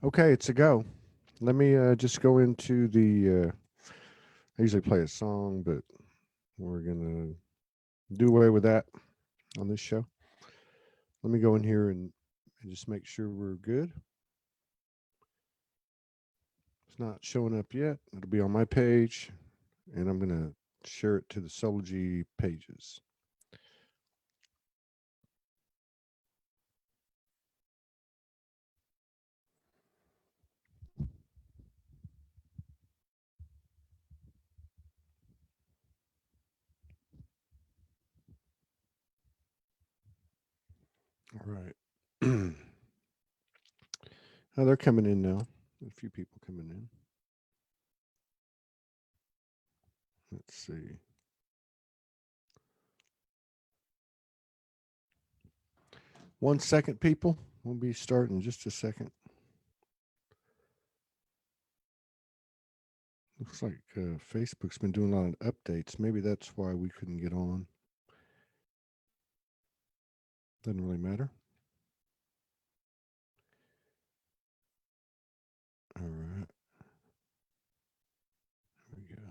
Okay, it's a go. Let me just go into the. I usually play a song, but we're gonna do away with that on this show. Let me go in here and just make sure we're good. It's not showing up yet. It'll be on my page, and I'm gonna share it to the Soulogy pages. All right. Oh, they're coming in now. A few people coming in. Let's see. 1 second, people. We'll be starting in just a second. Looks like Facebook's been doing a lot of updates. Maybe that's why we couldn't get on. Doesn't really matter. All right. Here we go.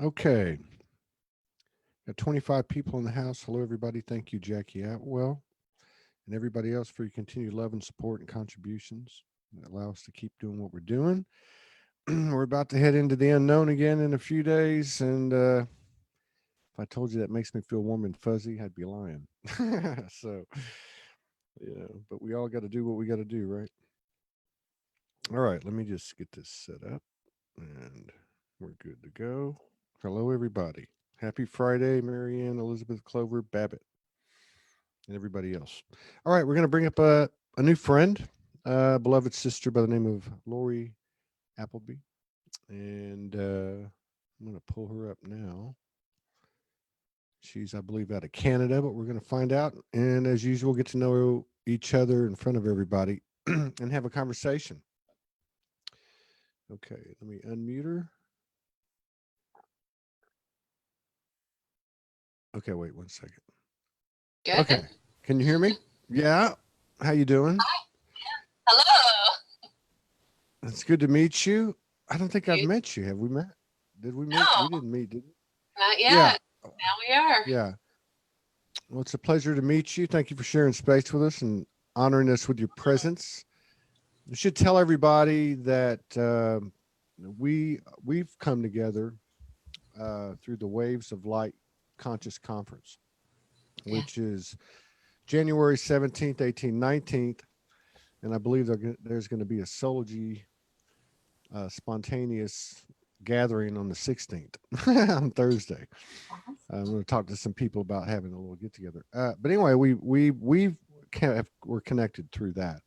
Okay. Got 25 people in the house. Hello, everybody. Thank you, Jackie Atwell, and everybody else for your continued love and support and contributions that allow us to keep doing what we're doing. We're about to head into the unknown again in a few days. And if I told you that makes me feel warm and fuzzy, I'd be lying. So, but we all got to do what we got to do, right? All right, let me just get this set up and we're good to go. Hello, everybody. Happy Friday, Marianne, Elizabeth, Clover, Babbitt, and everybody else. All right, we're going to bring up a new friend, beloved sister by the name of Lorree Appleby. And I'm going to pull her up now. She's, I believe, out of Canada, but we're going to find out. And as usual, get to know each other in front of everybody and have a conversation. Okay, let me unmute her. Okay, wait 1 second. Good. Okay, can you hear me? Yeah. How you doing? Hello. It's good to meet you. I don't think I've You, met you. Have we met? Did we meet? We no, didn't meet, did we? not Yeah. yet. Now we are. Yeah. Well, it's a pleasure to meet you. Thank you for sharing space with us and honoring us with your presence. We should tell everybody that we've come together through the Waves of Light Conscious Conference, Yeah. which is January 17th, 18th, 19th. And I believe there's going to be a Soulogy spontaneous gathering on the 16th on Thursday. I'm going to talk to some people about having a little get together. But anyway, we're connected through that,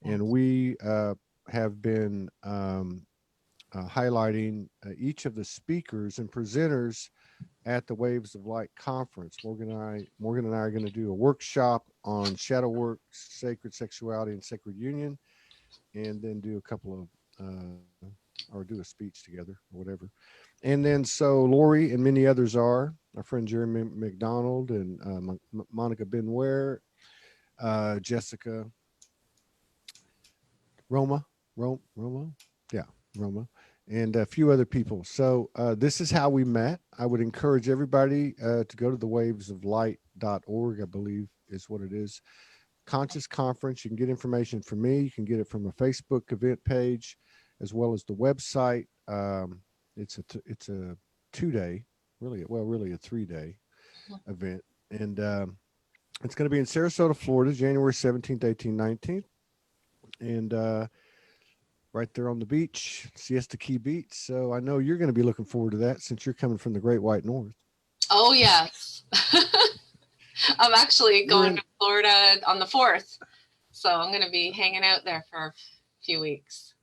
and we have been highlighting each of the speakers and presenters at the Waves of Light conference. Morgan and I are going to do a workshop on shadow work, sacred sexuality, and sacred union, and then do a couple of or do a speech together or whatever. And then so Lorree and many others are our friend Jeremy McDonald and Monica Benware, Jessica Roma, yeah, Roma, and a few other people. So this is how we met. I would encourage everybody to go to the wavesoflight.org, I believe is what it is. Conscious Conference. You can get information from me. You can get it from a Facebook event page, as well as the website. It's a 2 day, really a 3 day event, and it's going to be in Sarasota, Florida, January 17th, 18th, 19th, and right there on the beach, Siesta Key Beach. So I know you're going to be looking forward to that since you're coming from the Great White North. Oh, yes. I'm actually You're going in. to Florida on the 4th. So I'm going to be hanging out there for a few weeks.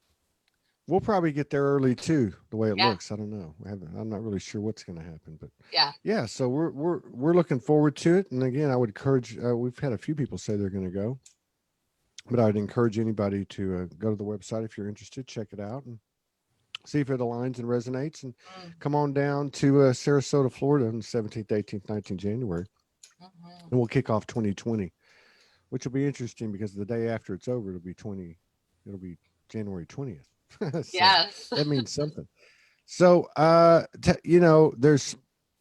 We'll probably get there early too. The way it Yeah. looks, I don't know. I'm not really sure what's going to happen, but Yeah. yeah. So we're looking forward to it. And again, I would encourage. We've had a few people say they're going to go, but I'd encourage anybody to go to the website if you're interested. Check it out and see if it aligns and resonates. And come on down to Sarasota, Florida, on the 17th, 18th, 19th January, and we'll kick off 2020 which will be interesting because the day after it's over, it'll be January 20th. So Yes. that means something. So, there's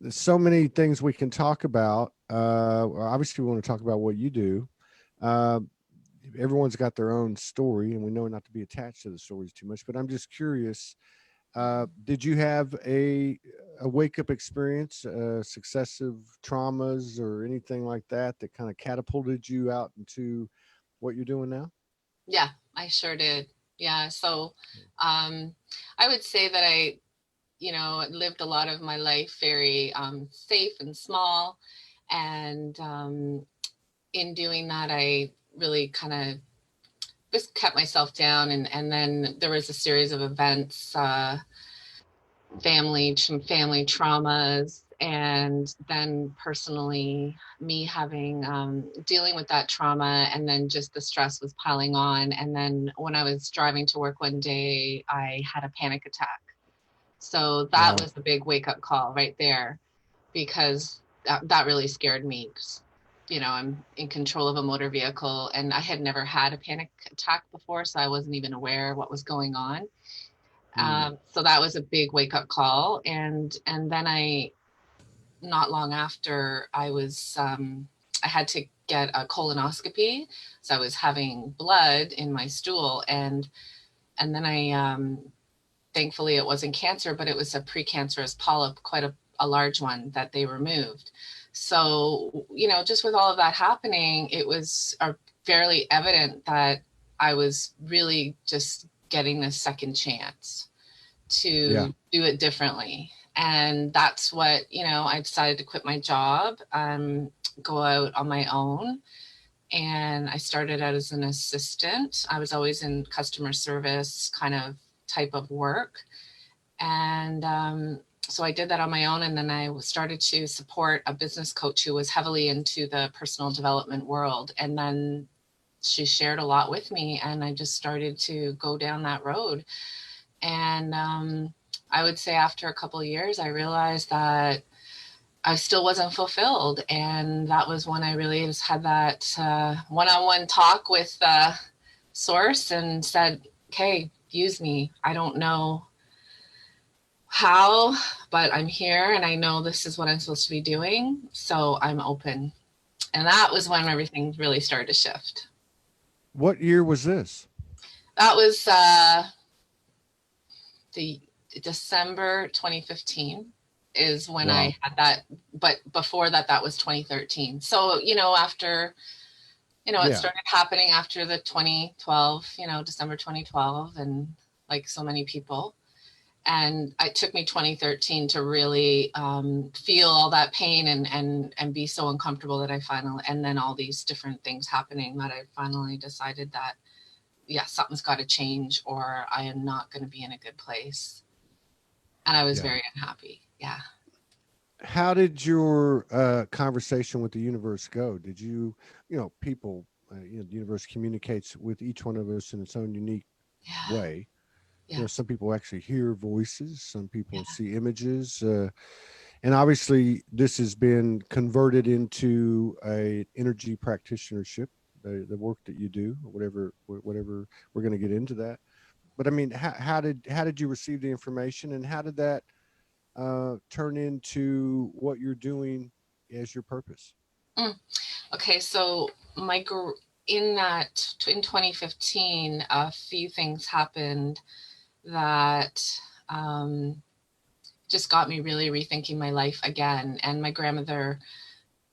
so many things we can talk about. Well, obviously, we want to talk about what you do. Uh, Everyone's got their own story, and we know not to be attached to the stories too much. But I'm just curious. Did you have a wake up experience, successive traumas, or anything like that that kind of catapulted you out into what you're doing now? Yeah, I sure did. Yeah. So um, I would say that I, lived a lot of my life very safe and small. And in doing that, I really kind of just kept myself down. And then there was a series of events, some family traumas, and then personally me having dealing with that trauma, and then just the stress was piling on. And then when I was driving to work one day, I had a panic attack. So that Wow. was the big wake up call right there, because that really scared me. 'Cause, I'm in control of a motor vehicle, and I had never had a panic attack before, so I wasn't even aware what was going on. Mm. So that was a big wake up call. And then not long after, I had to get a colonoscopy. So I was having blood in my stool, and then thankfully it wasn't cancer, but it was a precancerous polyp, quite a large one that they removed. So, just with all of that happening, it was fairly evident that I was really just getting this second chance Yeah. to do it differently. And that's what, I decided to quit my job, go out on my own. And I started out as an assistant. I was always in customer service kind of type of work. And so I did that on my own. And then I started to support a business coach who was heavily into the personal development world. And then she shared a lot with me, and I just started to go down that road. And I would say after a couple of years, I realized that I still wasn't fulfilled. And that was when I really just had that one-on-one talk with Source, and said, okay, use me. I don't know how, but I'm here, and I know this is what I'm supposed to be doing. So I'm open. And that was when everything really started to shift. What year was this? That was the December 2015 is when Wow. I had that. But before that, that was 2013. So, after, it Yeah. started happening after the 2012, December 2012, and like so many people. And it took me 2013 to really feel all that pain, and be so uncomfortable that I finally, and then all these different things happening, that I finally decided that, yeah, something's got to change, or I am not going to be in a good place. And I was Yeah. very unhappy. Yeah. How did your conversation with the universe go? Did you, people, the universe communicates with each one of us in its own unique Yeah. way. Yes. Some people actually hear voices, some people Yeah. see images, and obviously this has been converted into a energy practitionership, the work that you do, or whatever. We're going to get into that. But I mean, how did you receive the information, and how did that turn into what you're doing as your purpose? Mm. Okay. So in 2015, a few things happened that um, just got me really rethinking my life again. And my grandmother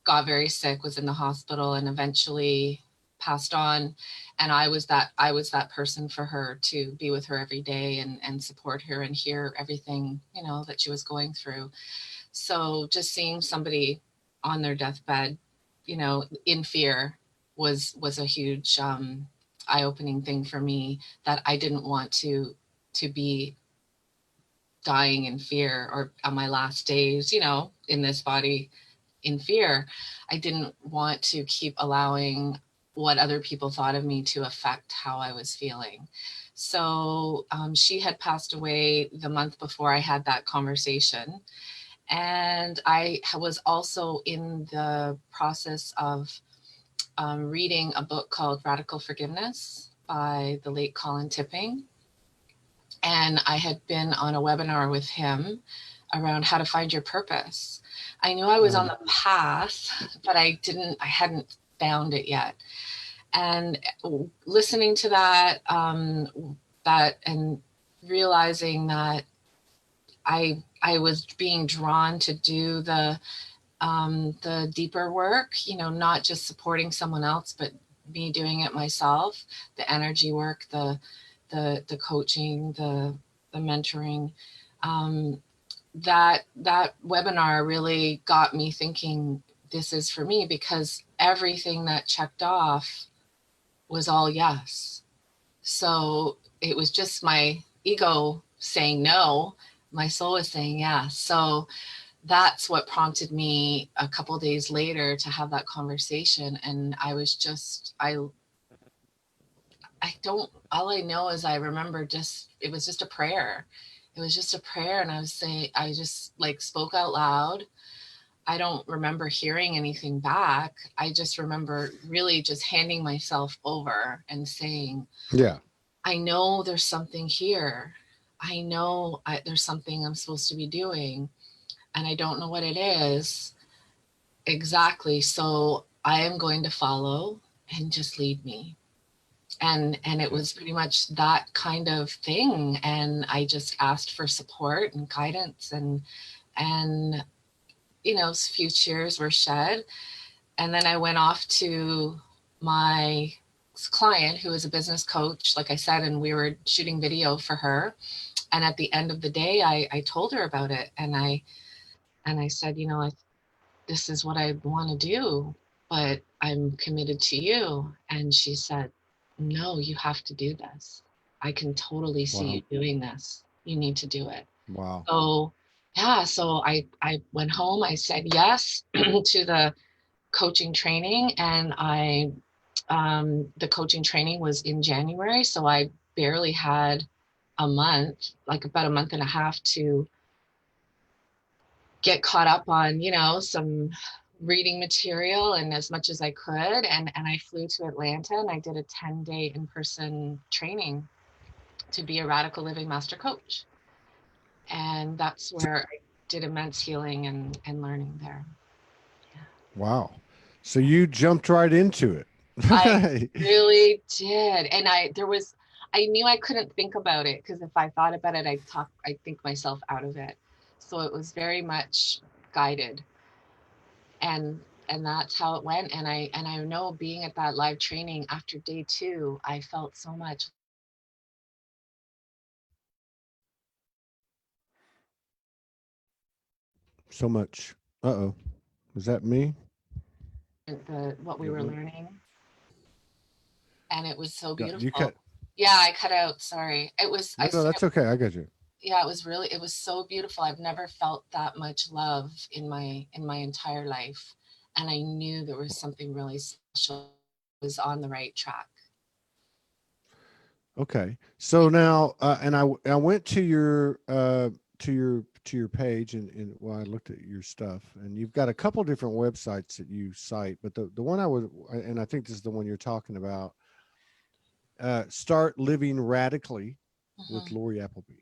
got very sick, was in the hospital, and eventually passed on. And I was that person for her, to be with her every day, and support her, and hear everything, that she was going through. So just seeing somebody on their deathbed, in fear, was a huge eye-opening thing for me, that I didn't want to be dying in fear, or on my last days, in this body, in fear. I didn't want to keep allowing what other people thought of me to affect how I was feeling. So she had passed away the month before I had that conversation. And I was also in the process of reading a book called Radical Forgiveness by the late Colin Tipping. And I had been on a webinar with him around how to find your purpose. I knew I was on the path, but I hadn't found it yet. And listening to that, and realizing that I was being drawn to do the deeper work, not just supporting someone else, but me doing it myself, the energy work, the coaching, the mentoring. That webinar really got me thinking, this is for me, because everything that checked off was all yes. So it was just my ego saying no, my soul was saying yes. So that's what prompted me a couple of days later to have that conversation. And I was just, all I know is I remember it was just a prayer. It was just a prayer. And I just like spoke out loud. I don't remember hearing anything back. I just remember really just handing myself over and saying, yeah, I know there's something here. I know there's something I'm supposed to be doing, and I don't know what it is exactly. So I am going to follow and just lead me. And it was pretty much that kind of thing. And I just asked for support and guidance, and a few tears were shed. And then I went off to my client, who is a business coach, like I said, and we were shooting video for her. And at the end of the day, I told her about it. And I said, this is what I want to do, but I'm committed to you. And she said, no, you have to do this. I can totally see wow, you doing this. You need to do it. wow, So yeah, so I went home. I said yes to the coaching training, and the coaching training was in January. So I barely had a month, like about a month and a half, to get caught up on, some reading material and as much as I could. And I flew to Atlanta and I did a 10-day in-person training to be a radical living master coach. And that's where I did immense healing and learning there. Yeah. wow. So you jumped right into it. I really did. And I knew I couldn't think about it, because if I thought about it, I'd think myself out of it. So it was very much guided. And that's how it went. And I know, being at that live training after day 2, I felt so much So much. Uh-oh. Was that me? what we It were went, learning. And it was so you beautiful. cut. Yeah, I cut out. Sorry. I No, said, that's okay. I got you. yeah, it was so beautiful. I've never felt that much love in my entire life. And I knew there was something really special. I was on the right track. Okay. So now, and I went to your page, and well, I looked at your stuff, and you've got a couple different websites that you cite, but the one and I think this is the one you're talking about, Start Living Radically with Mm-hmm. Lorree Appleby.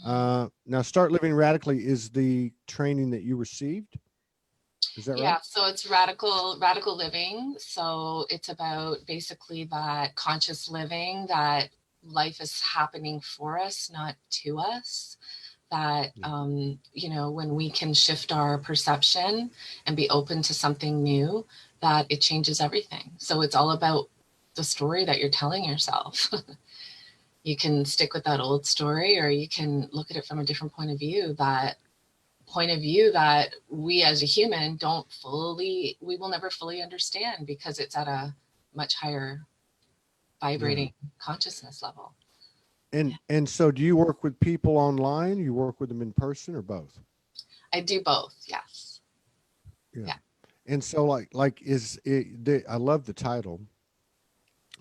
Mm-hmm. Now, Start Living Radically is the training that you received. Is that Yeah, right? so it's radical living. So it's about basically that conscious living, that life is happening for us, not to us. That Yeah. when we can shift our perception and be open to something new, that it changes everything. So it's all about the story that you're telling yourself. You can stick with that old story, or you can look at it from a different point of view, that we as a human we will never fully understand, because it's at a much higher Yeah. vibrating consciousness level. And so, do you work with people online? You work with them in person, or both? I do both. Yes. Yeah. Yeah. And so, is it? I love the title.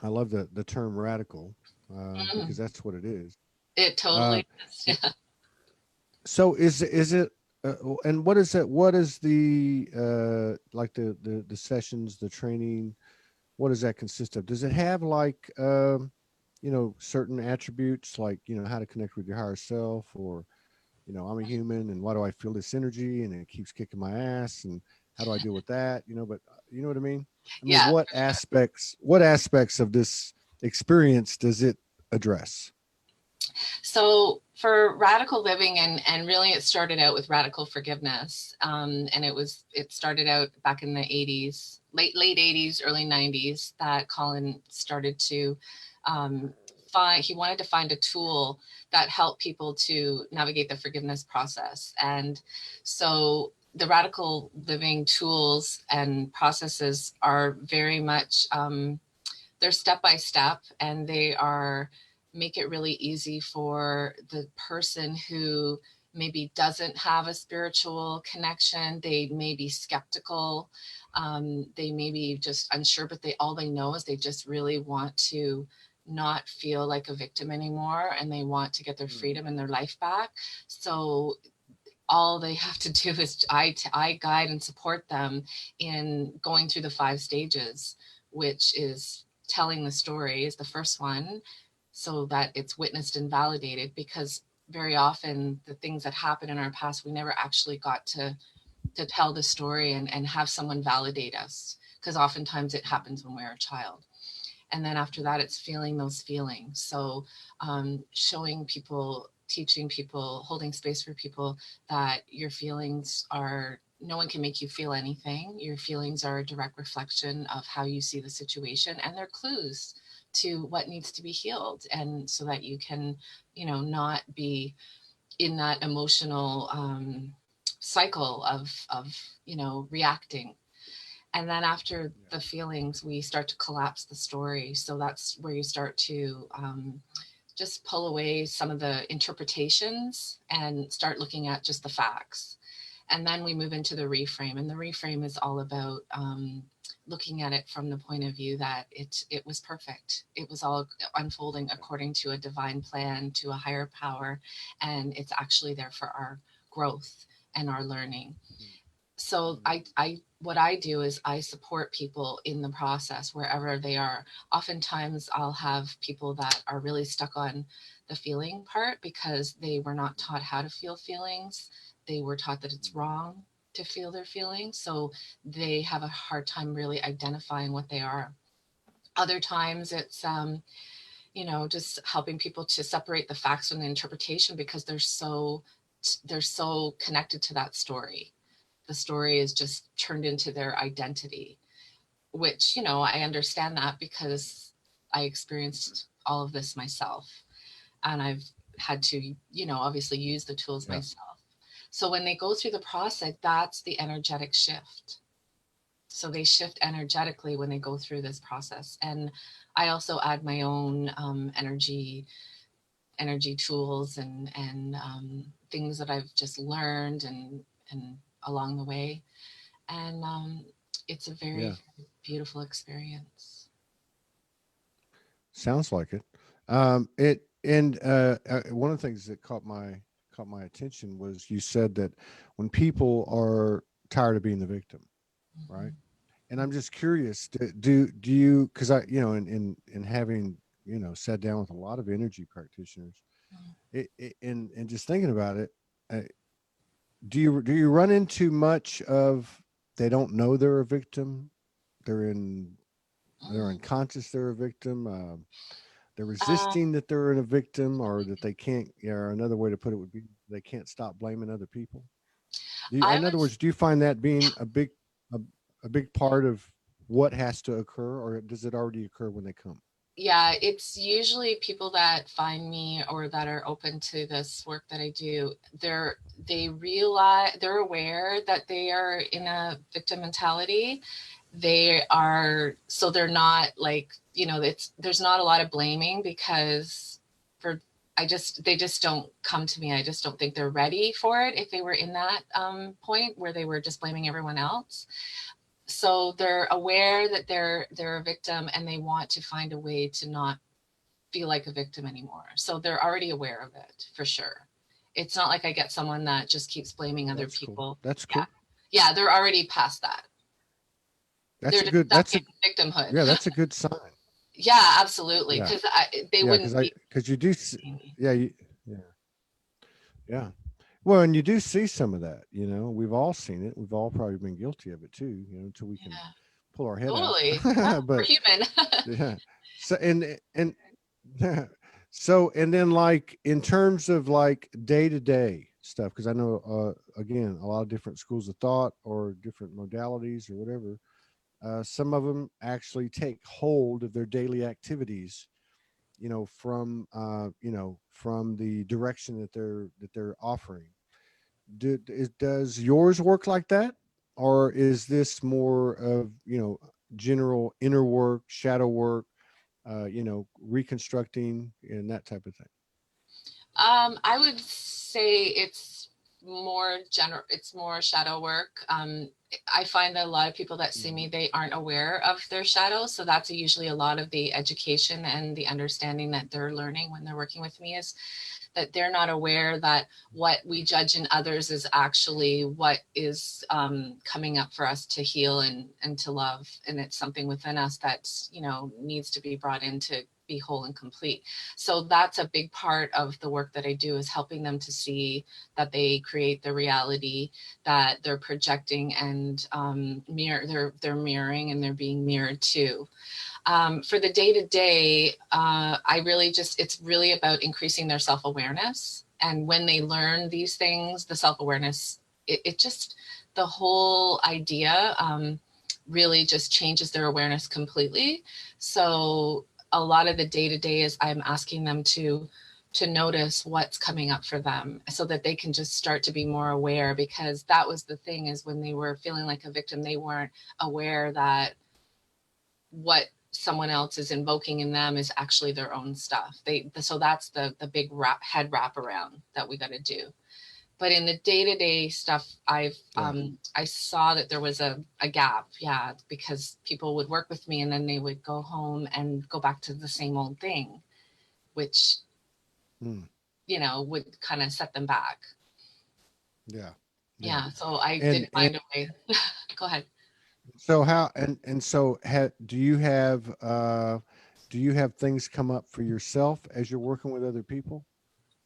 I love the term radical, Mm, because that's what it is. it Uh, totally is. and Yeah. so is it? And what is it? What is the like the sessions, the training? what does that consist of? Does it have like, certain attributes like, how to connect with your higher self, or, I'm a human and why do I feel this energy and it keeps kicking my ass, and how do I deal with that? But you know what I mean? I mean, Yeah. what aspects of this experience does it address? So for radical living, and really it started out with radical forgiveness, and it started out back in the 80s, late 80s, early 90s, that Colin started to he wanted to find a tool that helped people to navigate the forgiveness process. And so the radical living tools and processes are very much they're step by step, and they are make it really easy for the person who maybe doesn't have a spiritual connection. They may be skeptical, they may be just unsure, but all they know is they just really want to not feel like a victim anymore, and they want to get their freedom and their life back. So all they have to do is I guide and support them in going through the 5 stages, which is telling the story is the first one, so that it's witnessed and validated. Because very often the things that happen in our past, we never actually got to tell the story and have someone validate us, because oftentimes it happens when we're a child. And then after that, it's feeling those feelings. So showing people, teaching people, holding space for people, that your feelings are, no one can make you feel anything. Your feelings are a direct reflection of how you see the situation, and they're clues to what needs to be healed, and so that you can, not be in that emotional cycle of reacting. And then after Yeah. the feelings, we start to collapse the story. So that's where you start to just pull away some of the interpretations and start looking at just the facts. And then we move into the reframe, and the reframe is all about looking at it from the point of view that it was perfect. It was all unfolding according to a divine plan, to a higher power, and it's actually there for our growth and our learning. So I what I do is I support people in the process wherever they are. Oftentimes I'll have people that are really stuck on the feeling part because they were not taught how to feel feelings. They were taught that it's wrong to feel their feelings. So they have a hard time really identifying what they are. Other times it's just helping people to separate the facts from the interpretation, because they're so connected to that story. The story is just turned into their identity, which, I understand that because I experienced all of this myself, and I've had to, obviously use the tools Yeah. myself. So when they go through the process, that's the energetic shift. So they shift energetically when they go through this process. And I also add my own energy tools and things that I've just learned and along the way. And it's a very, Yeah. very beautiful experience. Sounds like it. It and one of the things that caught my attention was you said that when people are tired of being the victim, right? Mhm. And I'm just curious, do you, because I, in having, sat down with a lot of energy practitioners, and just thinking about it, uh, do you run into much of, they don't know they're a victim, they're in they're unconscious, they're a victim, they're Um, resisting that they're in a victim, or that they can't, or another way to put it would be they can't stop blaming other people. I In other would, words, do you find that being a, a big part of what has to occur, or does it already occur when they come? yeah, it's usually people that find me or that are open to this work that I do. They realize, they're aware that they are in a victim mentality. They are, so they're not like, there's not a lot of blaming, because for, they just don't come to me. I just don't think they're ready for it if they were in that point where they were just blaming everyone else. So they're aware that they're a victim, and they want to find a way to not feel like a victim anymore. So they're already aware of it for sure. It's not like I get someone that just keeps blaming Well, other that's cool. people. That's Yeah. cool. Yeah, they're already past that. That's They're a just good, stuck in victimhood. yeah, that's a good sign. Yeah, absolutely. Yeah. Because they Yeah. wouldn't be. Cause you do, yeah, yeah, yeah. Well, and you do see some of that, we've all seen it. We've all probably been guilty of it too, until we can Yeah, pull our head out. totally. Yeah, we're But human. yeah. So, and so, and then like in terms of like day to day stuff, because I know, again, a lot of different schools of thought or different modalities or whatever, some of them actually take hold of their daily activities, from the direction that they're offering. Does yours work like that, or is this more of general inner work, shadow work, reconstructing and that type of thing? I would say it's more general. It's more shadow work. I find that a lot of people that see me, Mhm. they aren't aware of their shadows. So that's usually a lot of the education and the understanding that they're learning when they're working with me, is that they're not aware that what we judge in others is actually what is coming up for us to heal and to love. And it's something within us that, needs to be brought in to be whole and complete. So that's a big part of the work that I do, is helping them to see that they create the reality that they're projecting, and they're mirroring, and they're being mirrored to. For the day to day, it's really about increasing their self awareness. And when they learn these things, the self awareness, it just, the whole idea really just changes their awareness completely. So a lot of the day to day is I'm asking them to notice what's coming up for them, so that they can just start to be more aware. Because that was the thing, is when they were feeling like a victim, they weren't aware that what someone else is invoking in them is actually their own stuff. So that's the big head wrap around that we got to do. But in the day-to-day stuff, Yeah. I saw that there was a gap. Yeah, because people would work with me and then they would go home and go back to the same old thing, which Mm. would kind of set them back. Yeah. Yeah. Yeah, so I did And find a way. Go ahead. so how and so do you have things come up for yourself as you're working with other people?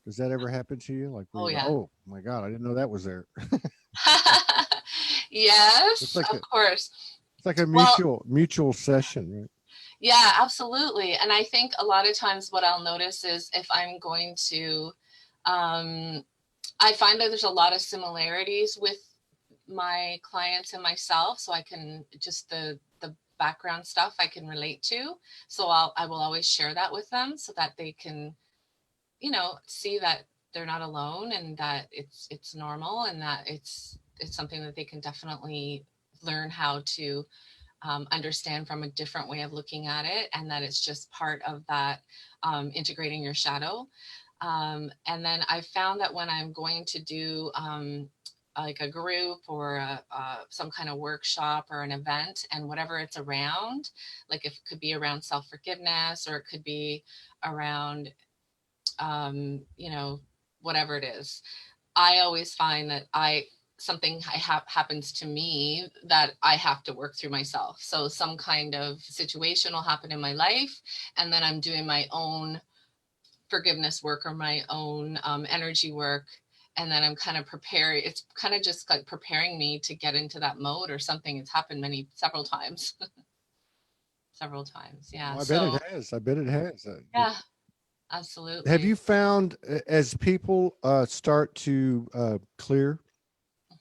Does that ever happen to you? Like where Oh you go, yeah. oh my God, I didn't know that was there. It's Yes, like of course. a Well, mutual session, right? yeah, absolutely. And I think a lot of times what I'll notice is, if I'm going to, um, I find that there's a lot of similarities with my clients and myself. So I can just the background stuff I can relate to. So I will always share that with them, so that they can, see that they're not alone, and that it's normal, and that it's something that they can definitely learn how to understand from a different way of looking at it, and that it's just part of that integrating your shadow. And then I found that when I'm going to do like a group or some kind of workshop or an event, and whatever it's around, like if it could be around self forgiveness, or it could be around, you know, whatever it is, I always find that something happens to me that I have to work through myself. So some kind of situation will happen in my life, and then I'm doing my own forgiveness work, or my own energy work, and then I'm kind of preparing. It's kind of just like preparing me to get into that mode or something. It's happened several times, several times. Yeah. Well, I bet So it has. I bet it has. yeah, Have absolutely. you found, as people start to clear,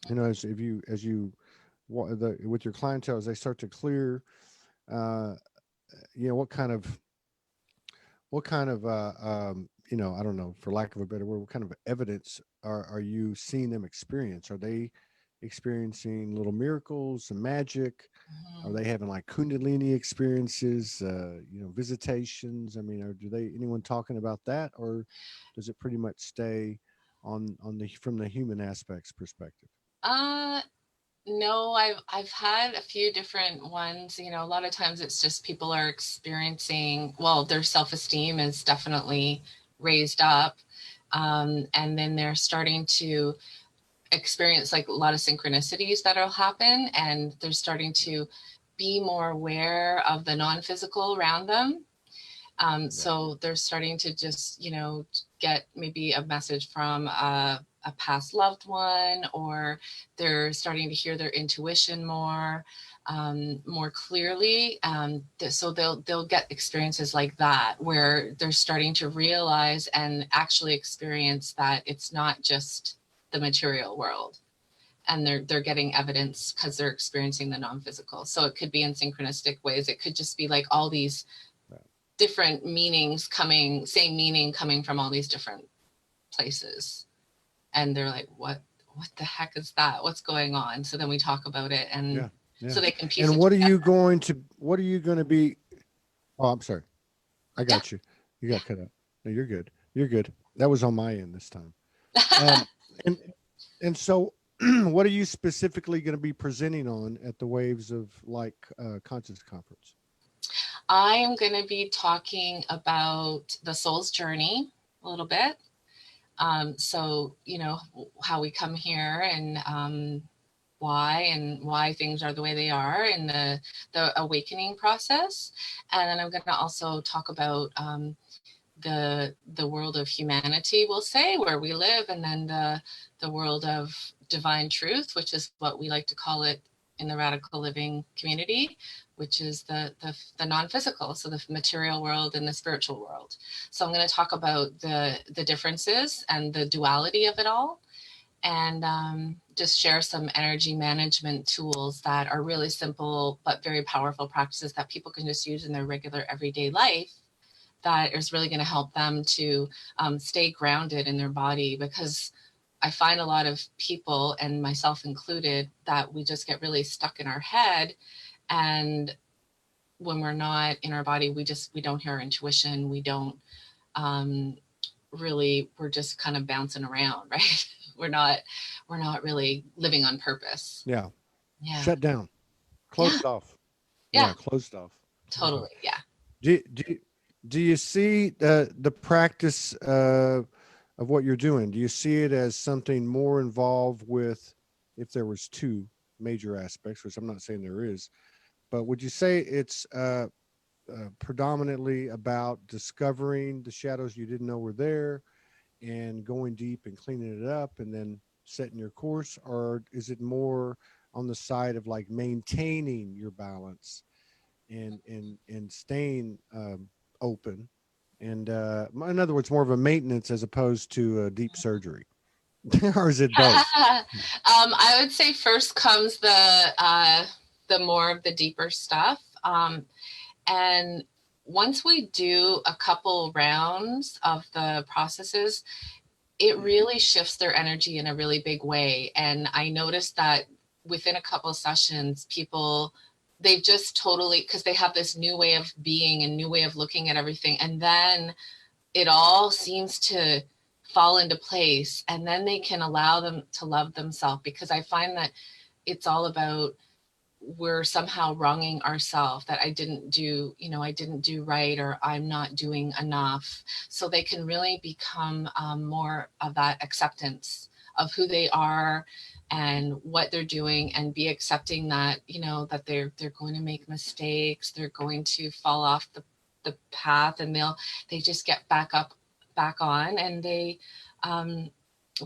as if you as you with your clientele, as they start to clear, uh, what kind of I don't know, for lack of a better word, what kind of evidence are you seeing them experience? Are they experiencing little miracles and magic? Are Mhm. they having like kundalini experiences, visitations? I mean, do they, anyone talking about that, or does it pretty much stay on the from the human aspects perspective? Uh, No, I've had a few different ones. A lot of times it's just people are experiencing, well, their self-esteem is definitely raised up. And then they're starting to experience like a lot of synchronicities that'll happen, and they're starting to be more aware of the non-physical around them. So they're starting to just, get maybe a message from a past loved one, or they're starting to hear their intuition more clearly. So they'll get experiences like that, where they're starting to realize and actually experience that it's not just the material world. And they're getting evidence because they're experiencing the non-physical. So it could be in synchronistic ways. It could just be like all these different meanings same meaning coming from all these different places. And they're like, what the heck is that? What's going on? So then we talk about it, and so they can piece and it what together. what are you going to be? Oh, I'm sorry. I got you. You got cut out. No, you're good. You're good. That was on my end this time. And so what are you specifically going to be presenting on at the Waves of Light Conscious Conference? I am going to be talking about the soul's journey a little bit. So, how we come here, and why things are the way they are in the awakening process. And then I'm going to also talk about the world of humanity, we'll say, where we live, and then the world of divine truth, which is what we like to call it in the radical living community, which is the non-physical, so the material world and the spiritual world. So I'm going to talk about the differences and the duality of it all, and just share some energy management tools that are really simple but very powerful practices that people can just use in their regular everyday life, that is really going to help them to stay grounded in their body. Because I find a lot of people, and myself included, that we just get really stuck in our head, and when we're not in our body, we don't hear our intuition. We don't we're just kind of bouncing around, right? we're not really living on purpose. Yeah. Yeah. Shut down. Closed off. Yeah. Closed off. Totally. Yeah. Do you see the practice of what you're doing? Do you see it as something more involved with, if there was two major aspects, which I'm not saying there is, but would you say it's predominantly about discovering the shadows you didn't know were there and going deep and cleaning it up and then setting your course? Or is it more on the side of like maintaining your balance and staying open? And in other words, more of a maintenance as opposed to a deep surgery? Or is it both? I would say first comes the more of the deeper stuff. And once we do a couple rounds of the processes, it really shifts their energy in a really big way. And I noticed that within a couple of sessions, people, they've just totally, because they have this new way of being and new way of looking at everything. And then it all seems to fall into place. And then they can allow them to love themselves, because I find that it's all about, we're somehow wronging ourselves, that I didn't do right, or I'm not doing enough. So they can really become more of that acceptance of who they are and what they're doing, and be accepting that, that they're going to make mistakes, they're going to fall off the path, and they just get back on, and they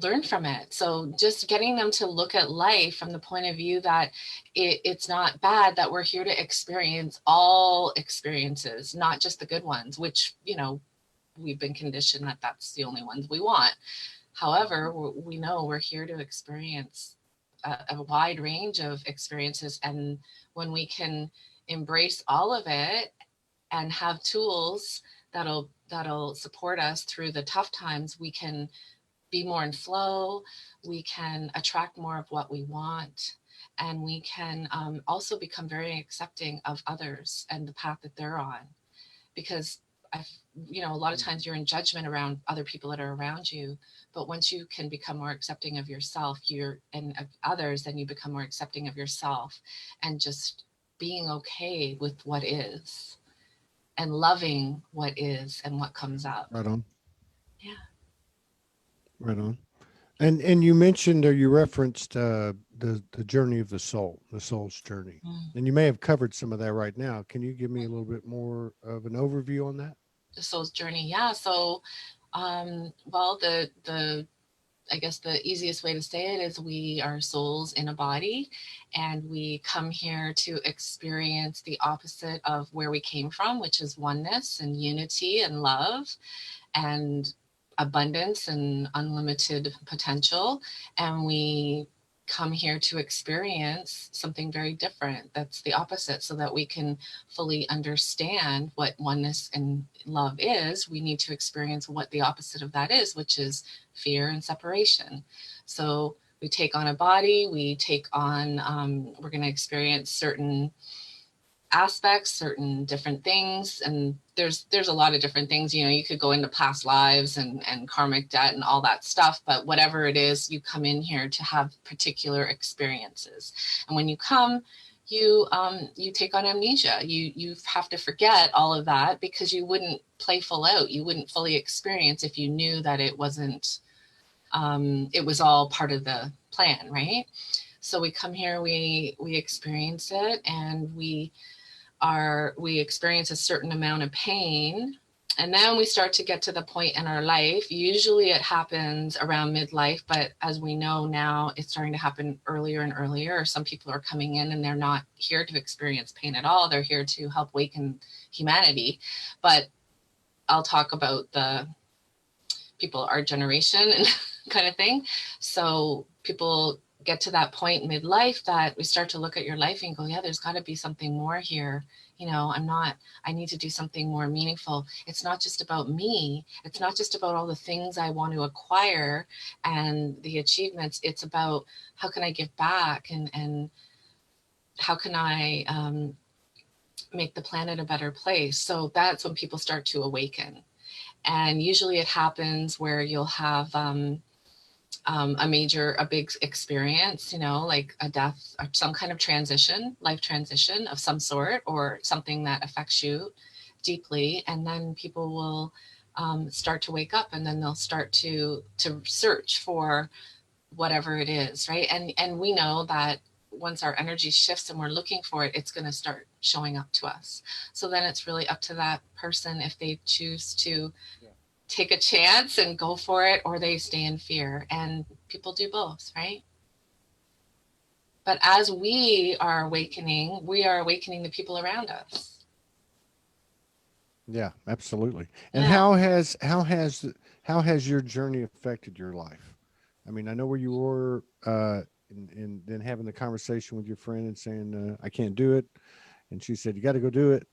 learn from it. So just getting them to look at life from the point of view that it's not bad, that we're here to experience all experiences, not just the good ones, which, we've been conditioned that that's the only ones we want. However, we know we're here to experience a wide range of experiences. And when we can embrace all of it and have tools that'll support us through the tough times, we can be more in flow, we can attract more of what we want, and we can also become very accepting of others and the path that they're on. Because a lot of times you're in judgment around other people that are around you, but once you can become more accepting of yourself, and of others, then you become more accepting of yourself, and just being okay with what is, and loving what is and what comes up. Right on. Yeah. Right on. And you mentioned or you referenced the journey of the soul's journey, Mm. and you may have covered some of that right now. Can you give me a little bit more of an overview on that? The soul's journey, yeah. So, well, the I guess the easiest way to say it is we are souls in a body, and we come here to experience the opposite of where we came from, which is oneness and unity and love and abundance and unlimited potential. And we come here to experience something very different that's the opposite, so that we can fully understand what oneness and love is. We need to experience what the opposite of that is, which is fear and separation. So we take on a body, we take on we're going to experience certain aspects, certain different things, and there's a lot of different things. You know, you could go into past lives and karmic debt and all that stuff, but whatever it is, you come in here to have particular experiences. And when you come, you take on amnesia. You have to forget all of that, because you wouldn't play full out, you wouldn't fully experience if you knew that it wasn't it was all part of the plan, right? So we come here, we experience it, and we experience a certain amount of pain, and then we start to get to the point in our life. Usually it happens around midlife, but as we know now, it's starting to happen earlier and earlier. Some people are coming in and they're not here to experience pain at all, they're here to help awaken humanity. But I'll talk about the people our generation and kind of thing. So people get to that point in midlife that we start to look at your life and go, yeah, there's got to be something more here. You know, I need to do something more meaningful. It's not just about me. It's not just about all the things I want to acquire and the achievements. It's about how can I give back, and how can I make the planet a better place. So that's when people start to awaken. And usually it happens where you'll have a big experience, you know, like a death or some kind of transition, life transition of some sort, or something that affects you deeply. And then people will start to wake up, and then they'll start to search for whatever it is, right? And we know that once our energy shifts and we're looking for it, it's going to start showing up to us. So then it's really up to that person if they choose to take a chance and go for it, or they stay in fear. And people do both, right? But as we are awakening the people around us. Yeah, absolutely. And Yeah. how has your journey affected your life? I mean, I know where you were, and then having the conversation with your friend and saying, "I can't do it," and she said, "You got to go do it,"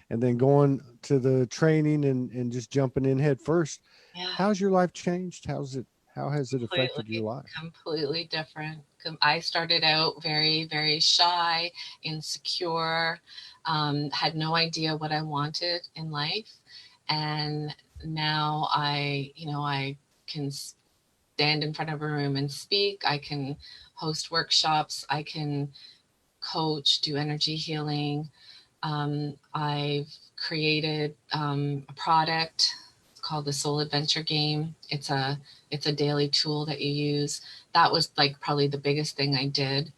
and then going to the training and just jumping in head first. Yeah. How's your life changed? How has it affected your Completely, life? completely different. I started out very, very shy, insecure, had no idea what I wanted in life. And now I can stand in front of a room and speak. I can host workshops. I can coach, do energy healing. I've created a product called the Soul Adventure Game. It's a daily tool that you use. That was like probably the biggest thing I did.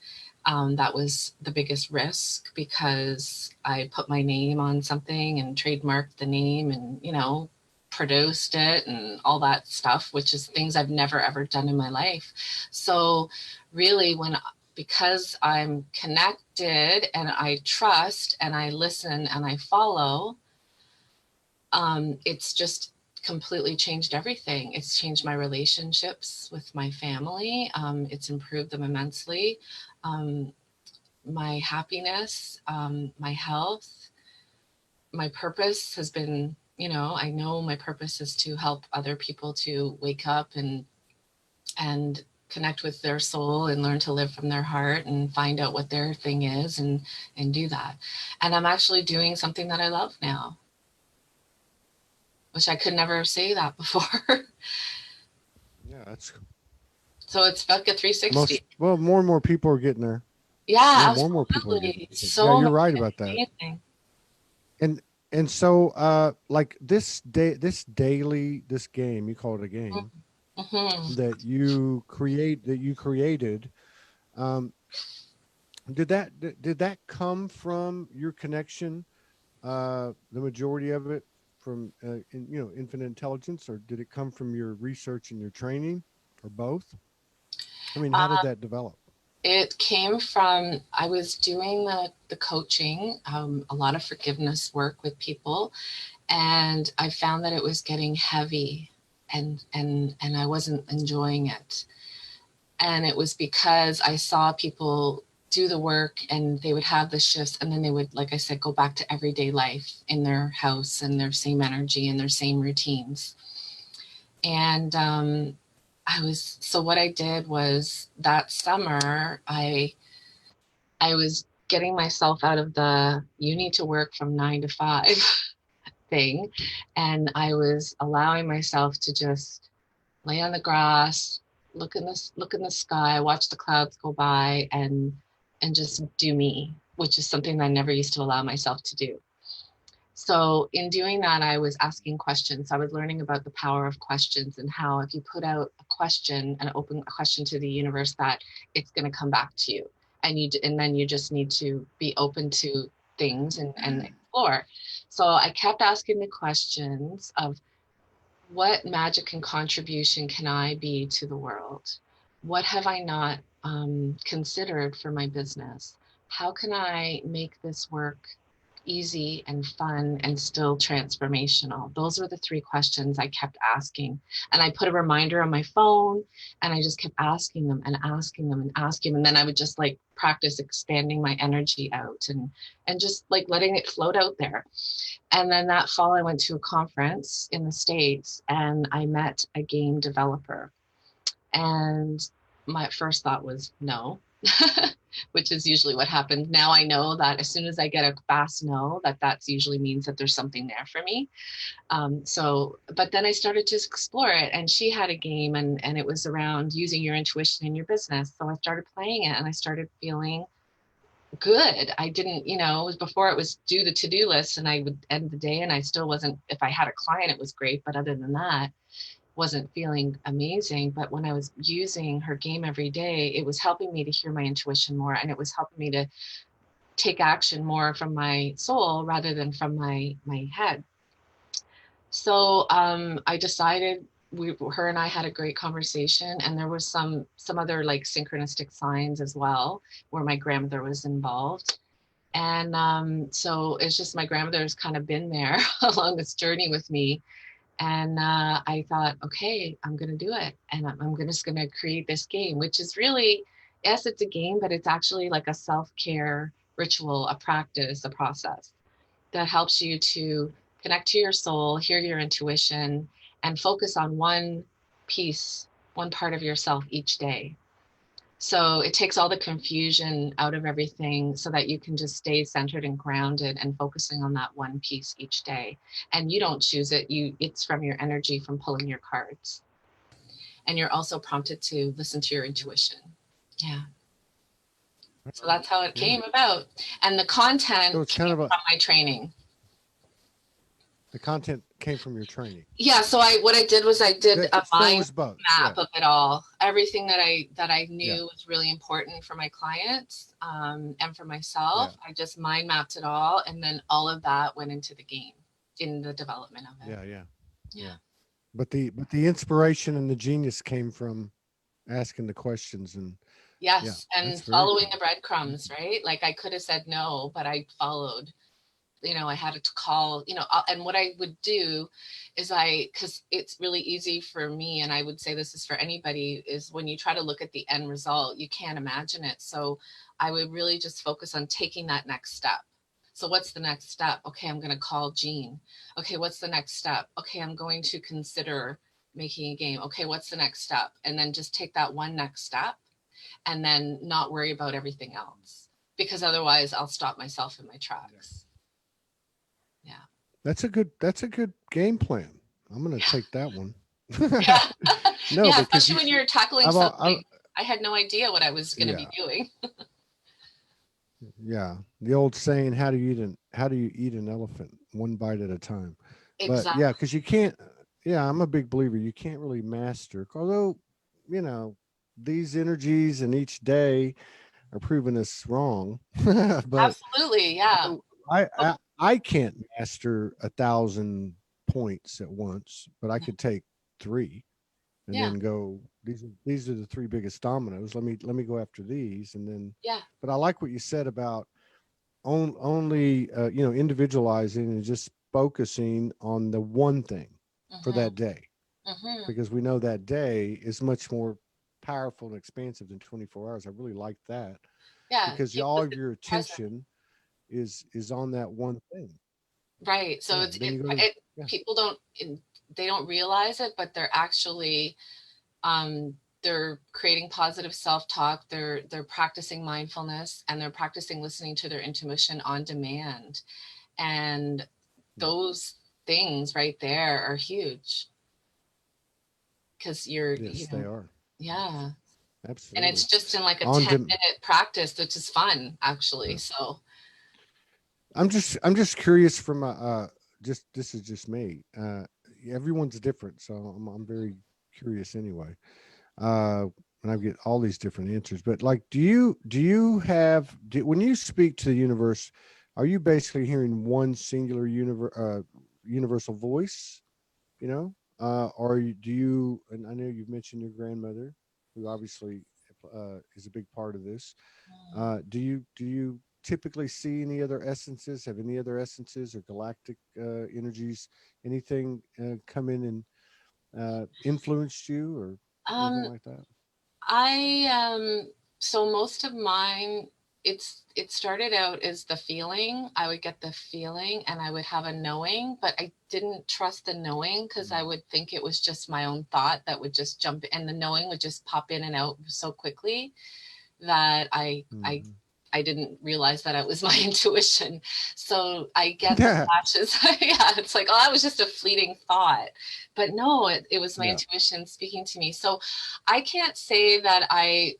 That was the biggest risk, because I put my name on something and trademarked the name, and produced it and all that stuff, which is things I've never ever done in my life. So really, because I'm connected and I trust and I listen and I follow, it's just completely changed everything. It's changed my relationships with my family. It's improved them immensely. Um, my happiness, my health, my purpose has been, I know my purpose is to help other people to wake up and connect with their soul and learn to live from their heart and find out what their thing is, and do that. And I'm actually doing something that I love now, which I could never say that before. Yeah, that's So it's like a 360. more and more people are getting there. Yeah, Yeah, more and more people are getting absolutely. there. Yeah, So you're right about that. amazing. And and so like this day this daily this game, you call it a game. Hmm. that you created. Um, did that come from your connection? The majority of it from infinite intelligence, or did it come from your research and your training, or both? I mean, how did that develop? It came from, I was doing the coaching, a lot of forgiveness work with people, and I found that it was getting heavy, and I wasn't enjoying it. And it was because I saw people do the work and they would have the shifts, and then they would, like I said, go back to everyday life in their house and their same energy and their same routines. And so what I did was that summer, I was getting myself out of the you need to work from 9 to 5 thing. And I was allowing myself to just lay on the grass, look in the sky, watch the clouds go by, and just do me, which is something that I never used to allow myself to do. So in doing that, I was asking questions. I was learning about the power of questions and how if you put out a question, an open question to the universe, that it's going to come back to you. And then you just need to be open to things and explore. So I kept asking the questions of what magic and contribution can I be to the world? What have I not considered for my business? How can I make this work easy and fun and still transformational? Those were the three questions I kept asking. And I put a reminder on my phone, and I just kept asking them and asking them and asking them. And then I would just like practice expanding my energy out and just like letting it float out there. And then that fall, I went to a conference in the States and I met a game developer. And my first thought was no, which is usually what happens. Now I know that as soon as I get a fast no, that's usually means that there's something there for me. But then I started to explore it, and she had a game, and it was around using your intuition in your business. So I started playing it, and I started feeling good. I didn't, it was before it was do the to-do list, and I would end the day and I still wasn't, if I had a client, it was great. But other than that, wasn't feeling amazing. But when I was using her game every day, it was helping me to hear my intuition more, and it was helping me to take action more from my soul rather than from my head. So I decided her and I had a great conversation, and there was some other like synchronistic signs as well where my grandmother was involved. And so it's just my grandmother's kind of been there along this journey with me. And I thought, okay, I'm going to do it. And just going to create this game, which is really, yes, it's a game, but it's actually like a self-care ritual, a practice, a process that helps you to connect to your soul, hear your intuition, and focus on one piece, one part of yourself each day. So it takes all the confusion out of everything so that you can just stay centered and grounded and focusing on that one piece each day. And you don't choose it. It's from your energy from pulling your cards. And you're also prompted to listen to your intuition. Yeah. So that's how it Yeah. came about. And the content So it's came kind of from my training. the content came from your training. Yeah, so what I did was I did a So it mind was both. map Yeah. of it all. Everything that I Yeah. knew was really important for my clients, and for Yeah. myself. I just mind mapped it all, and then all of that went into the game, in the development of it. Yeah. Yeah. Yeah. Yeah. But the inspiration and the genius came from asking the questions, and yeah, Yes, that's and very following cool. the breadcrumbs, right? Like I could have said no, but I followed. I had to call, and what I would do is because it's really easy for me, and I would say this is for anybody, is when you try to look at the end result, you can't imagine it. So I would really just focus on taking that next step. So what's the next step? Okay, I'm going to call Jean. Okay, what's the next step? Okay, I'm going to consider making a game. Okay, what's the next step? And then just take that one next step, and then not worry about everything else, because otherwise I'll stop myself in my tracks. Yeah. That's a good game plan. I'm gonna Yeah. take that one. Yeah. No, Yeah. because Especially when you're tackling I've something I had no idea what I was going to be yeah, doing. yeah. The old saying, how do you eat an elephant? One bite at a time. But yeah, Exactly. because you can't Yeah, I'm a big believer. You can't really master, although, you know, these energies and each day are proving us wrong. But Absolutely. Yeah. Oh, I can't master 1,000 points at once, but I no. could take three and Yeah. then go. These are the three biggest dominoes. Let me go after these, and then. Yeah. But I like what you said about only individualizing and just focusing on the one thing for Mm-hmm. that day, Mm-hmm. because we know that day is much more powerful and expansive than 24 hours. I really like that, Yeah. because Keep all with of the your present. attention is on that one thing. Right. So Yeah. it's Then you go to yeah. people they don't realize it, but they're actually um, they're creating positive self-talk. They're practicing mindfulness, and they're practicing listening to their intuition on demand. And Yeah. those things right there are huge because Yes, they are. yeah. And Absolutely. it's just in like a On 10 dem- minute practice, which is fun actually. yeah. So I'm just curious from just this is just me. Everyone's different, so I'm very curious anyway. uh and I get all these different answers, but like, do you have when you speak to the universe, are you basically hearing one singular universal voice, or do you, and I know you've mentioned your grandmother, who obviously is a big part of this. Do you typically see any other essences, have any other essences or galactic energies, anything come in and influenced you or anything um like that? I so most of mine, it started out as the feeling. I would get the feeling and I would have a knowing, but I didn't trust the knowing because I would think it was just my own thought that would just jump, and the knowing would just pop in and out so quickly that Mm-hmm. I didn't realize that it was my intuition. So I get the Yeah. flashes. Yeah, it's like, oh, that was just a fleeting thought. But no, it was my Yeah. intuition speaking to me. So I can't say that I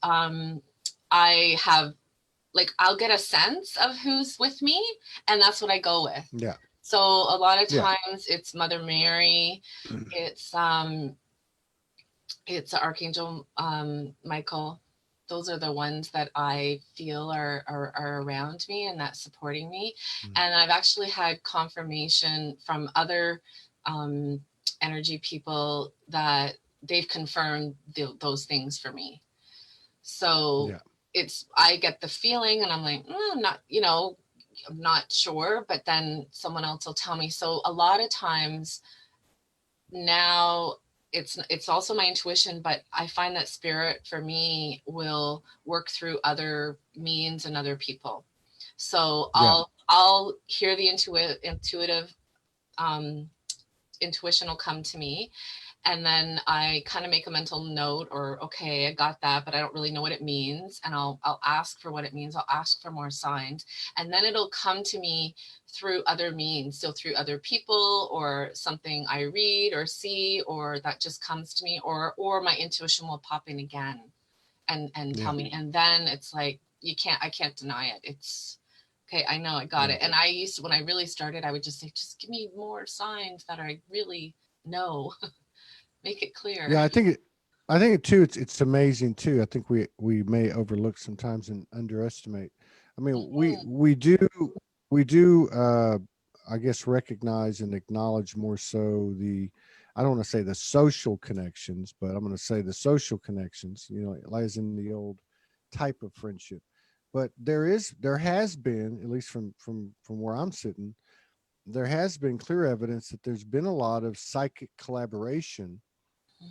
have, like, I'll get a sense of who's with me, and that's what I go with. Yeah. So a lot of Yeah. times it's Mother Mary, it's it's Archangel Michael. Those are the ones that I feel are around me and that's supporting me. Mm. And I've actually had confirmation from other um, energy people that they've confirmed those things for me. So Yeah. I get the feeling and I'm like, I'm not, I'm not sure, but then someone else will tell me. So a lot of times now it's also my intuition, but I find that spirit for me will work through other means and other people. So Yeah. I'll hear the intuitive um, intuition will come to me, and then I kind of make a mental note, or okay, I got that, but I don't really know what it means, and I'll ask for what it means. I'll ask for more signs, and then it'll come to me through other means, so through other people or something I read or see, or that just comes to me, or my intuition will pop in again and tell Yeah. me, and then it's like I can't deny it. It's okay, I know I got Yeah. it. And I used to, when I really started, I would just say, just give me more signs that I really know. Make it clear. Yeah. I think it too. It's amazing too. I think we may overlook sometimes and underestimate. I mean, Mhm. we do. I guess recognize and acknowledge more so the. I don't want to say the social connections, but I'm going to say the social connections. It lies in the old type of friendship. But there has been, at least from where I'm sitting, there has been clear evidence that there's been a lot of psychic collaboration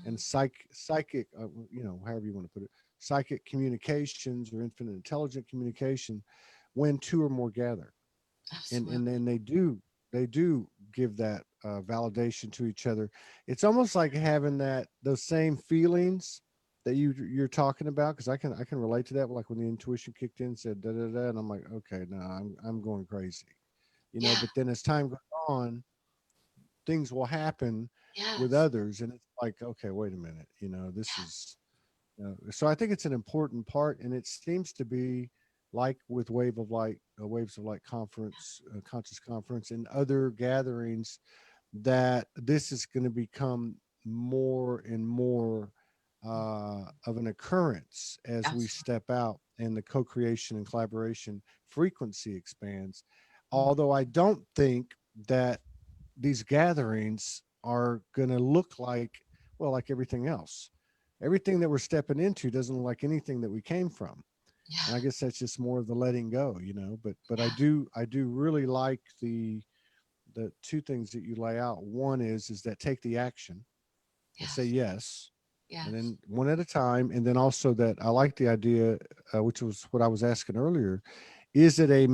and psychic, however you want to put it, psychic communications or infinite intelligent communication when two or more gather, and Absolutely. then they do give that validation to each other. It's almost like having those same feelings that you're talking about, because I can relate to that, like when the intuition kicked in, said da da da, and I'm like, okay, no, I'm going crazy, Yeah. but then as time goes on, things will happen with Yes. others, and it's like, okay, wait a minute, this is so I think it's an important part, and it seems to be like with waves of light conference, conscious conference, and other gatherings, that this is going to become more and more of an occurrence as we Yes. step out and the co-creation and collaboration frequency expands. Mm. Although I don't think that these gatherings are going to look like, well, like everything else. Everything that we're stepping into doesn't look like anything that we came from. And I Yeah. guess that's just more of the letting go, but Yeah. I do really like the two things that you lay out. One is that take the action and say Yes. yes, and Yes. then one at a time. And then also that I like the idea, which was what I was asking earlier. Is it a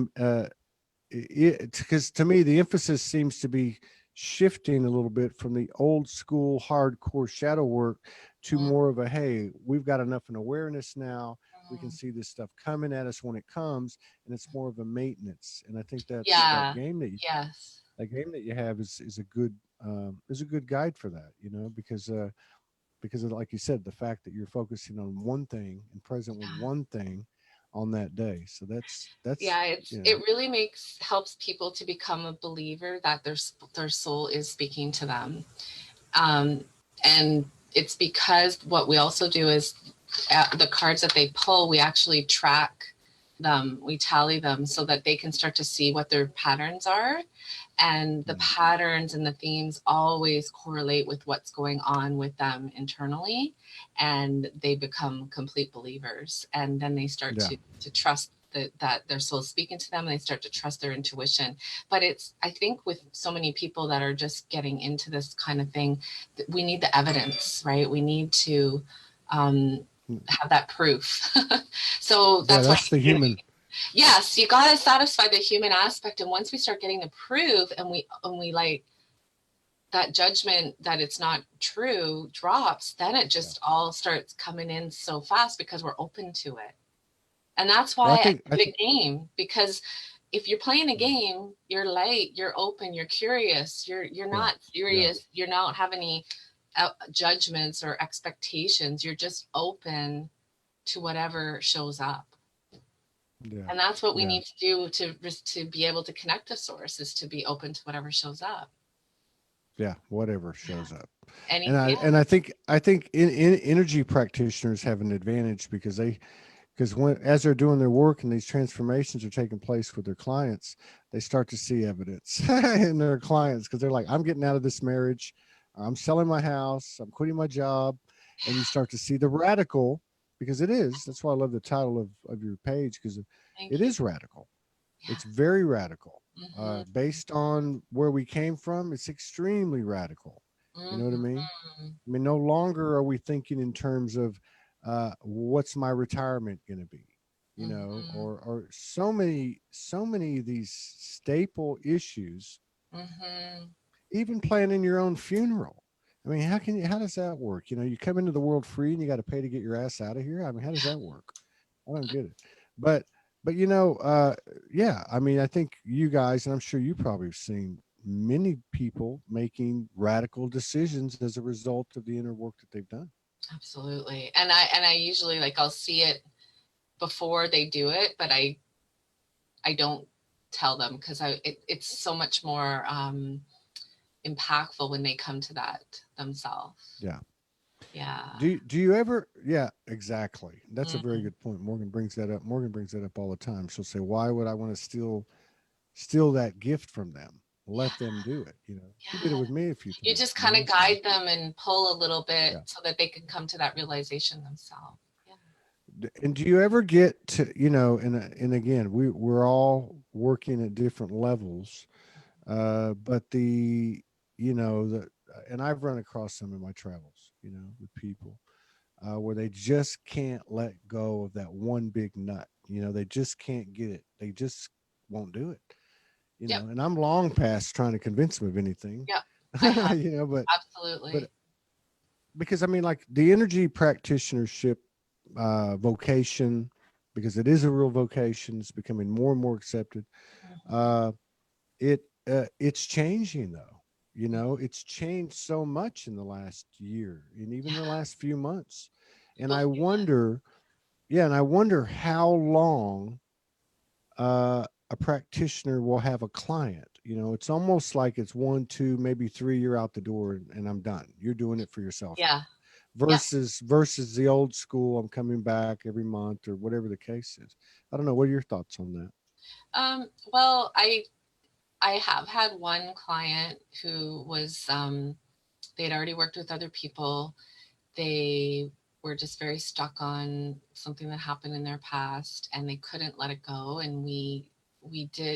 because to me the emphasis seems to be shifting a little bit from the old school hardcore shadow work to Mm, more of a, hey, we've got enough an awareness now, we can mm. see this stuff coming at us when it comes, and it's more of a maintenance. And I think that's Yeah. Yes. that game that you have is a good guide for that, because of, like you said, the fact that you're focusing on one thing and present with Yeah. one thing on that day. So that's Yeah, it really helps people to become a believer that their soul is speaking to them. Um, and it's because what we also do is the cards that they pull, we actually track them, we tally them so that they can start to see what their patterns are. And the mm, patterns and the themes always correlate with what's going on with them internally. And they become complete believers. And then they start yeah. to trust that their soul is speaking to them, and they start to trust their intuition. But I think with so many people that are just getting into this kind of thing, we need the evidence, right? We need to um, Mm, have that proof. So yeah, that's why, that's the human. yes, you got to satisfy the human aspect. And once we start getting the proof, and we like that judgment that it's not true drops, then it Yeah. just all starts coming in so fast because we're open to it. And that's Well, why I I did think a game, because if you're playing a mm, game, you're light, you're open, you're curious, you're yeah, not yeah, serious, you're not have any judgments or expectations. You're just open to whatever shows up. yeah, And that's what we yeah, need to do to be able to connect to source, is to be open to whatever shows up. yeah. Whatever Yeah. shows up. And Any, I yeah. and I think in energy practitioners have an advantage because when as they're doing their work and these transformations are taking place with their clients, they start to see evidence in their clients, because they're like, I'm getting out of this marriage, I'm selling my house, I'm quitting my job. And you start to see the radical, because it is. That's why I love the title of your page, because it Thank you. is radical. Yeah. It's very radical. Mm-hmm. Based on where we came from, it's extremely radical. You know what I mean? Mm-hmm. I mean, no longer are we thinking in terms of what's my retirement going to be, Mm-hmm. or so many of these staple issues. Mm-hmm. Even planning your own funeral. I mean, how does that work? You come into the world free and you got to pay to get your ass out of here. I mean, how does that work? I don't get it. But but yeah. I mean, I think you guys, and I'm sure you probably have seen many people making radical decisions as a result of the inner work that they've done. Absolutely. And I usually, like, I'll see it before they do it, but I don't tell them, because it's so much more impactful when they come to that themselves. Yeah. Yeah. Do you ever? Yeah, exactly. That's a very Mm, good point. Morgan brings that up. Morgan brings that up all the time. She'll say, "Why would I want to steal that gift from them? Let yeah. them do it." She did it Yeah. with me a few You just times. kind of So guide them and pull a little bit yeah. so that they can come to that realization themselves. Yeah. And do you ever get to, and again, we're all working at different levels, but and I've run across some in my travels, with people, where they just can't let go of that one big nut. They just can't get it. They just won't do it. Yep. And I'm long past trying to convince them of anything. Yep. I have. But Absolutely. because I mean, like the energy practitionership vocation, because it is a real vocation, it's becoming more and more accepted. Mhm. Uh, it's changing though. It's changed so much in the last year and even the Yeah. last few months. And People I feel it. wonder, yeah, and I wonder how long a practitioner will have a client. it's almost like it's 1, 2, maybe 3, you're out the door and I'm done. You're doing it for yourself now. Yeah. Yeah. Versus the old school, I'm coming back every month or whatever the case is. I don't know. What are your thoughts on that? Well, I have had one client who was, they'd already worked with other people. They were just very stuck on something that happened in their past and they couldn't let it go. And we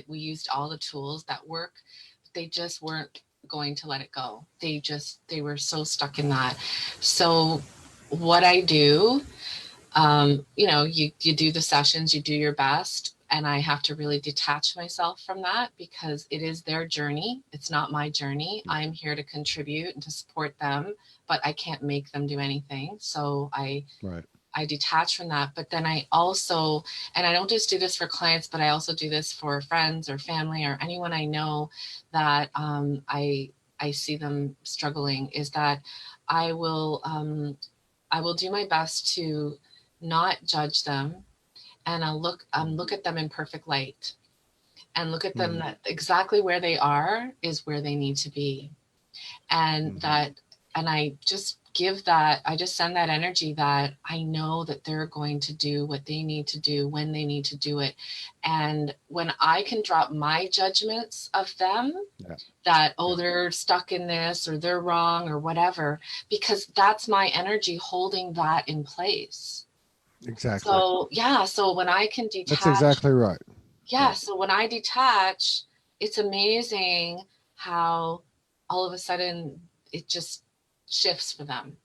used all the tools that work, but they just weren't going to let it go. They were so stuck in that. So what I do, you do the sessions, you do your best, and I have to really detach myself from that because it is their journey. It's not my journey. I'm here to contribute and to support them, but I can't make them do anything. So Right. I detach from that. But then I also, and I don't just do this for clients, but I also do this for friends or family or anyone I know that I see them struggling, is that I will I will do my best to not judge them, and I'll look at them in perfect light and look at them Mm-hmm. that exactly where they are is where they need to be. And Mm-hmm. that, and I just send that energy that I know that they're going to do what they need to do when they need to do it. And when I can drop my judgments of them, Yeah. that, Yeah. oh, they're stuck in this or they're wrong or whatever, because that's my energy holding that in place. Exactly. So yeah, so when I can That's detach, exactly right. yeah, Yeah. so when I detach, it's amazing how all of a sudden it just shifts for them.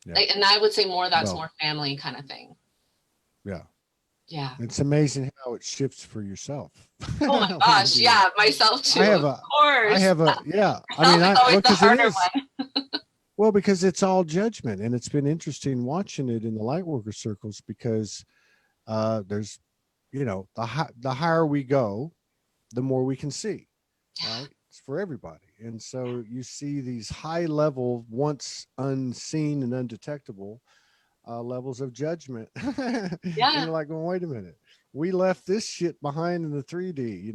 Yeah. Like, and I would say more, that's Well, more family kind of thing. yeah. Yeah. It's amazing how it shifts for yourself Oh my when you gosh, do it. yeah, myself I too, have of a, course. yeah. I mean, Health is always well, the because it harder is, one. well, because it's all judgment, and it's been interesting watching it in the light worker circles because there's, the higher we go, the more we can see, right? It's for everybody. And so you see these high level, once unseen and undetectable levels of judgment. And Yeah, you're like, going, wait a minute. We left this shit behind in the 3D,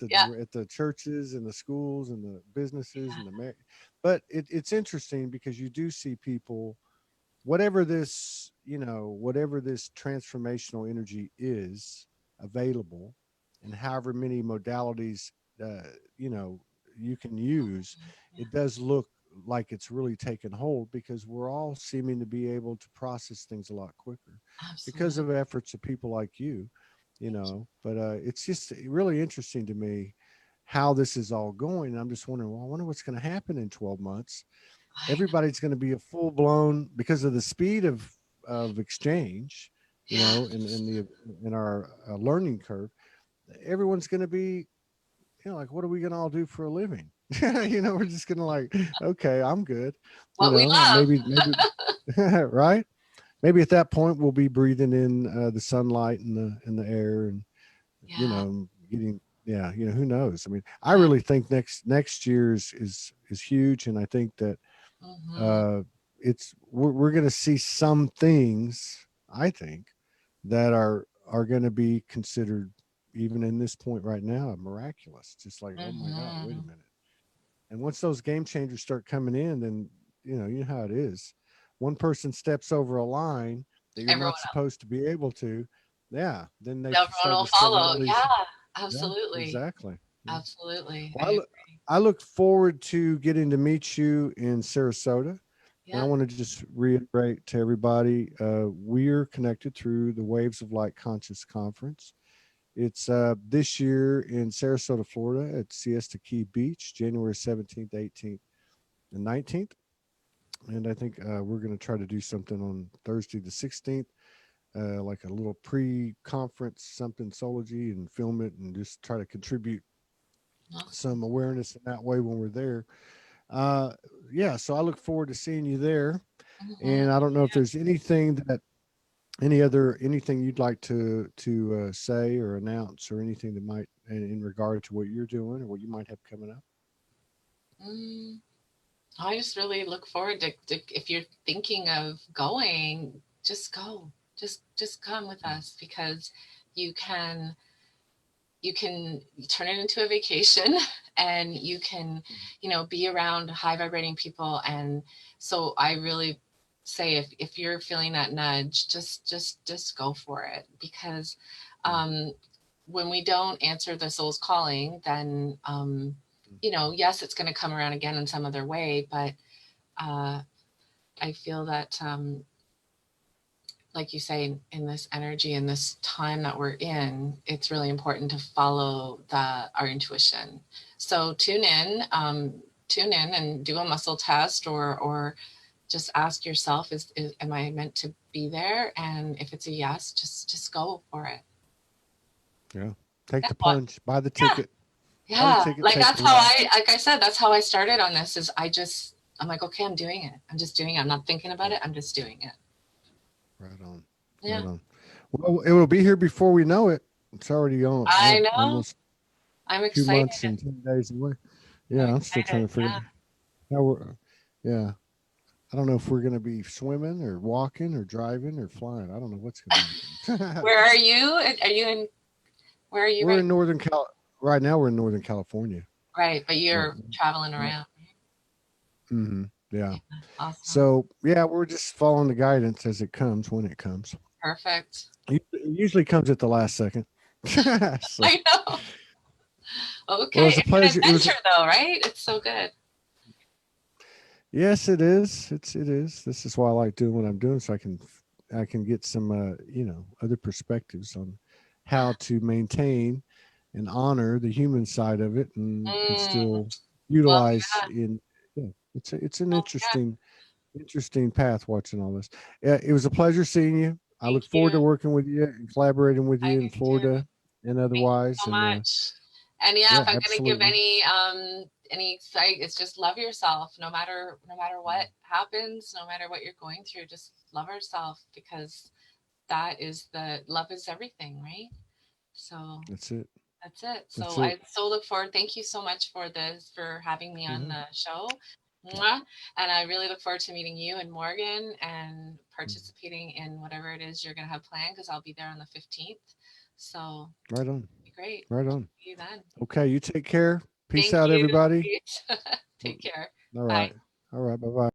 yeah, at the churches and the schools and the businesses yeah. and but it's interesting because you do see people, whatever this transformational energy is available, and however many modalities, uh, you know, you can use, it does look like it's really taken hold because we're all seeming to be able to process things a lot quicker because Absolutely. of efforts of people like you, Thank you. but it's just really interesting to me how this is all going. I'm just wondering, well, I wonder what's going to happen in 12 months. I Everybody's going to be a full blown, because of the speed of exchange, Yeah. in our learning curve. Everyone's going to be, like, what are we going to all do for a living? We're just going to, like, okay, I'm good. What we love. Maybe right. Maybe at that point we'll be breathing in the sunlight and the air, and Yeah. getting, yeah, who knows? I mean, I Yeah. really think next year's is huge, and I think that Hmm. uh, we're going to see some things, I think, that are going to be considered, even in this point right now, miraculous. Just like, oh my God, wait a Hmm. minute. And once those game changers start coming in, then how it is. One person steps over a line that you're Everyone not supposed to be able to. Yeah, then they Everyone start will discovering follow. all Yeah, these. Yeah, absolutely. exactly. Yeah. Absolutely. I Well, agree. I look forward to getting to meet you in Sarasota. And I Yeah. want to just reiterate to everybody, we're connected through the Waves of Light Conscious Conference. It's this year in Sarasota, Florida at Siesta Key Beach, January 17th, 18th, and 19th. And I think we're going to try to do something on Thursday, the 16th, like a little pre-conference, something Soulogy, and film it and just try to contribute Awesome. some awareness in that way when we're there. Uh, yeah, so I look forward to seeing you there. Hmm. And I don't know if there's anything you'd like to say or announce, or anything that might in regard to what you're doing or what you might have coming up. Mm, I just really look forward to if you're thinking of going, just go. Just come with us because you can you can turn it into a vacation, and you can, you know, be around high vibrating people. And so I really say, if you're feeling that nudge, just go for it. Because when we don't answer the soul's calling, then you know, yes, it's going to come around again in some other way, but I feel that like you say, in this energy, in this time that we're in, it's really important to follow our intuition. So tune in and do a muscle test, or just ask yourself, am I meant to be there? And if it's a yes, just go for it. Yeah. Take the Yeah. plunge, buy the Yeah. ticket. Buy the Yeah. ticket, Like take that's the how ride. like I said, that's how I started on this. I'm like, okay, I'm doing it. I'm just doing it. I'm not thinking about Yeah. it. I'm just doing it. Right on. Yeah. Right on. Well, it will be here before we know it. It's already on I what, know. almost I'm 2 months excited. and 10 days away. I'm Yeah, I'm still trying excited. to figure Yeah. out how we're. Yeah, I don't know if we're going to be swimming or walking or driving or flying. I don't know what's going to happen. Where are you? Are you in? Where are you We're right? in Northern Cal. Right now, we're in Northern California. Right, but Right. you're traveling Right. around. Mm-hmm. Yeah. Yeah, awesome. So yeah, we're just following the guidance as it comes when it comes. Perfect. It usually comes at the last second. So, I know. well, it Okay, was a it's an pleasure. It was. adventure though, right? It's so good. Yes, it is. It is. This is why I like doing what I'm doing, so I can get some other perspectives on how to maintain and honor the human side of it, and Mm, still well, utilize yeah. in. Yeah, it's an Well, yeah. interesting path watching all this. Yeah, it was a pleasure seeing you. I Thank look you. forward to working with you and collaborating with I you in do too. Florida and Thank you otherwise. so And much. And yeah, yeah, if I'm gonna give absolutely. any site, it's just love yourself. No matter what happens, no matter what you're going through, just love yourself, because that is the love is everything, right? So That's it. that's it. That's So it. I so look forward. Thank you so much for having me on Yeah. the show. Mwah. And I really look forward to meeting you and Morgan and participating in whatever it is you're going to have planned, because I'll be there on the 15th. So Right on. it'll be great. Right on. See you then. Okay, you take care. Peace Thank out, you. everybody. Take care. All Bye. right. All right. Bye bye.